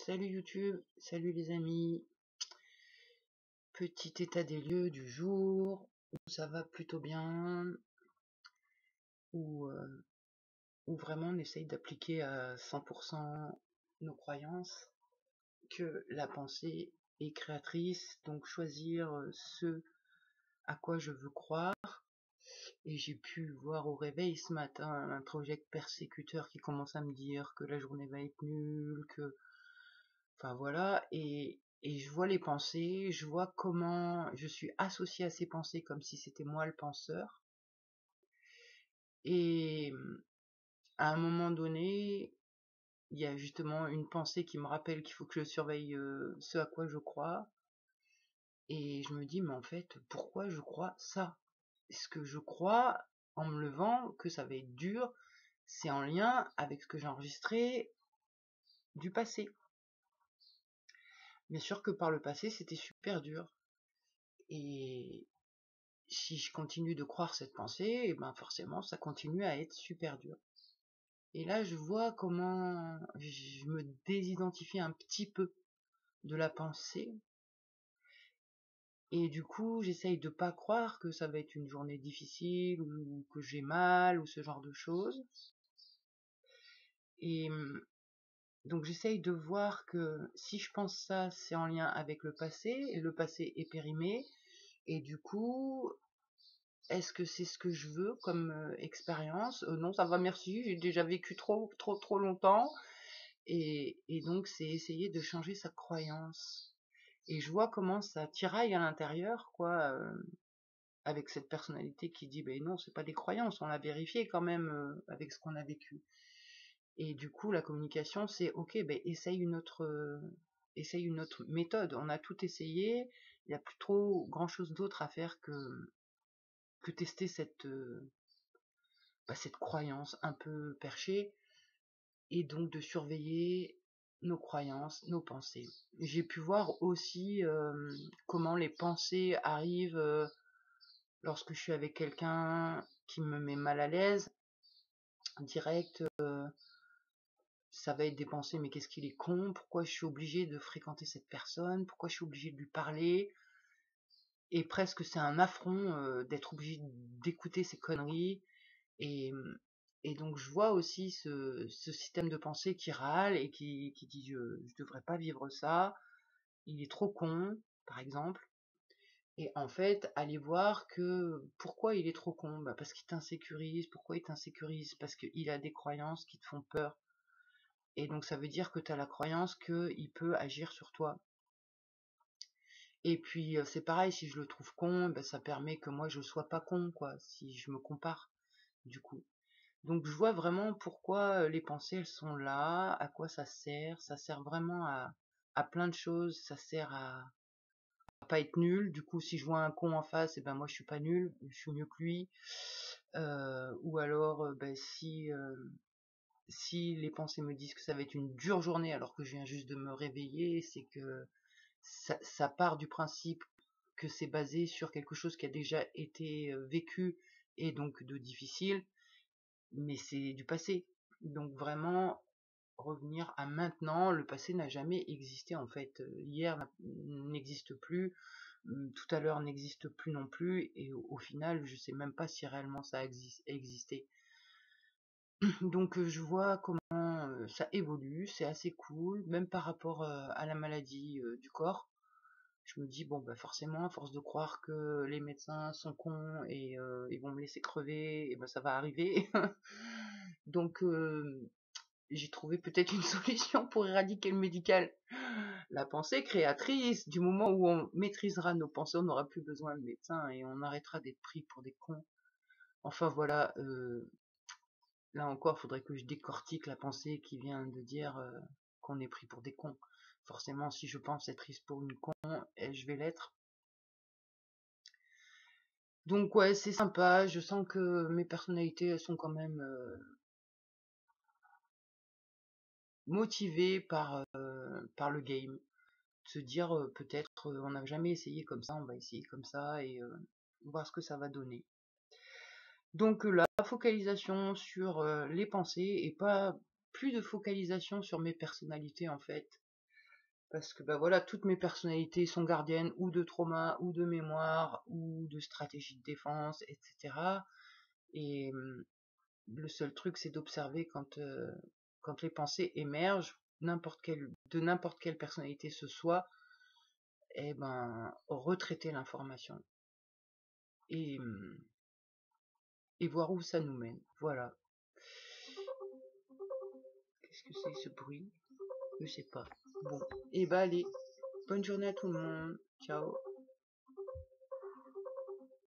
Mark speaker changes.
Speaker 1: Salut YouTube, salut les amis. Petit état des lieux du jour, où ça va plutôt bien, où vraiment on essaye d'appliquer à 100% nos croyances, que la pensée est créatrice, donc choisir ce à quoi je veux croire. Et j'ai pu voir au réveil ce matin un projet persécuteur qui commence à me dire que la journée va être nulle, que... Enfin voilà, et je vois les pensées, je vois comment je suis associée à ces pensées comme si c'était moi le penseur. Et à un moment donné, il y a justement une pensée qui me rappelle qu'il faut que je surveille ce à quoi je crois. Et je me dis, mais en fait, pourquoi je crois ça? Est-ce que je crois, en me levant, que ça va être dur? C'est en lien avec ce que j'ai enregistré du passé. Bien sûr que par le passé, c'était super dur. Et si je continue de croire cette pensée, et ben forcément, ça continue à être super dur. Et là, je vois comment je me désidentifie un petit peu de la pensée. Et du coup, j'essaye de pas croire que ça va être une journée difficile, ou que j'ai mal, ou ce genre de choses. Et donc j'essaye de voir que si je pense ça, c'est en lien avec le passé, et le passé est périmé, et du coup, est-ce que c'est ce que je veux comme expérience? Non, ça va, merci, j'ai déjà vécu trop longtemps. Et donc, c'est essayer de changer sa croyance. Et je vois comment ça tiraille à l'intérieur, quoi, avec cette personnalité qui dit, ben non, c'est pas des croyances, on l'a vérifié quand même avec ce qu'on a vécu. Et du coup, la communication, c'est, ok, ben essaye une autre méthode. On a tout essayé, il n'y a plus trop grand-chose d'autre à faire que tester cette croyance un peu perchée, et donc de surveiller nos croyances, nos pensées. J'ai pu voir aussi comment les pensées arrivent lorsque je suis avec quelqu'un qui me met mal à l'aise. Direct, ça va être des pensées, mais qu'est-ce qu'il est con, pourquoi je suis obligée de fréquenter cette personne, pourquoi je suis obligée de lui parler, et presque c'est un affront d'être obligée d'écouter ces conneries. Et, et donc je vois aussi ce système de pensée qui râle et qui dit je devrais pas vivre ça, il est trop con, par exemple. Et en fait, aller voir que pourquoi il est trop con, parce qu'il t'insécurise. Pourquoi il t'insécurise? Parce qu'il a des croyances qui te font peur. Et donc ça veut dire que tu as la croyance qu'il peut agir sur toi. Et puis c'est pareil, si je le trouve con, ça permet que moi je sois pas con, quoi, si je me compare, du coup. Donc je vois vraiment pourquoi les pensées elles sont là, à quoi ça sert vraiment à plein de choses, ça sert à pas être nul, du coup si je vois un con en face, et ben moi je suis pas nul, je suis mieux que lui. Ou alors si les pensées me disent que ça va être une dure journée alors que je viens juste de me réveiller, c'est que ça part du principe que c'est basé sur quelque chose qui a déjà été vécu et donc de difficile, mais c'est du passé. Donc vraiment revenir à maintenant, le passé n'a jamais existé en fait. Hier n'existe plus, tout à l'heure n'existe plus non plus, et au final, je sais même pas si réellement ça a existé. Donc je vois comment ça évolue, c'est assez cool, même par rapport à la maladie du corps. Je me dis, bon, bah forcément, à force de croire que les médecins sont cons et ils vont me laisser crever, et ben ça va arriver. Donc, j'ai trouvé peut-être une solution pour éradiquer le médical. La pensée créatrice, du moment où on maîtrisera nos pensées, on n'aura plus besoin de médecins et on arrêtera d'être pris pour des cons. Enfin voilà, là encore, il faudrait que je décortique la pensée qui vient de dire qu'on est pris pour des cons. Forcément, si je pense être prise pour une con, je vais l'être. Donc ouais, c'est sympa, je sens que mes personnalités, elles sont quand même motivées par le game. Se dire peut-être on n'a jamais essayé comme ça, on va essayer comme ça et voir ce que ça va donner. Donc la focalisation sur les pensées et pas plus de focalisation sur mes personnalités en fait. Parce que, bah, voilà, toutes mes personnalités sont gardiennes ou de trauma, ou de mémoire, ou de stratégie de défense, etc. Et le seul truc, c'est d'observer quand les pensées émergent, de n'importe quelle personnalité ce soit, et ben, retraiter l'information. Et, et voir où ça nous mène. Voilà. Qu'est-ce que c'est ce bruit? Je sais pas. Bon. Et bah allez, bonne journée à tout le monde. Ciao.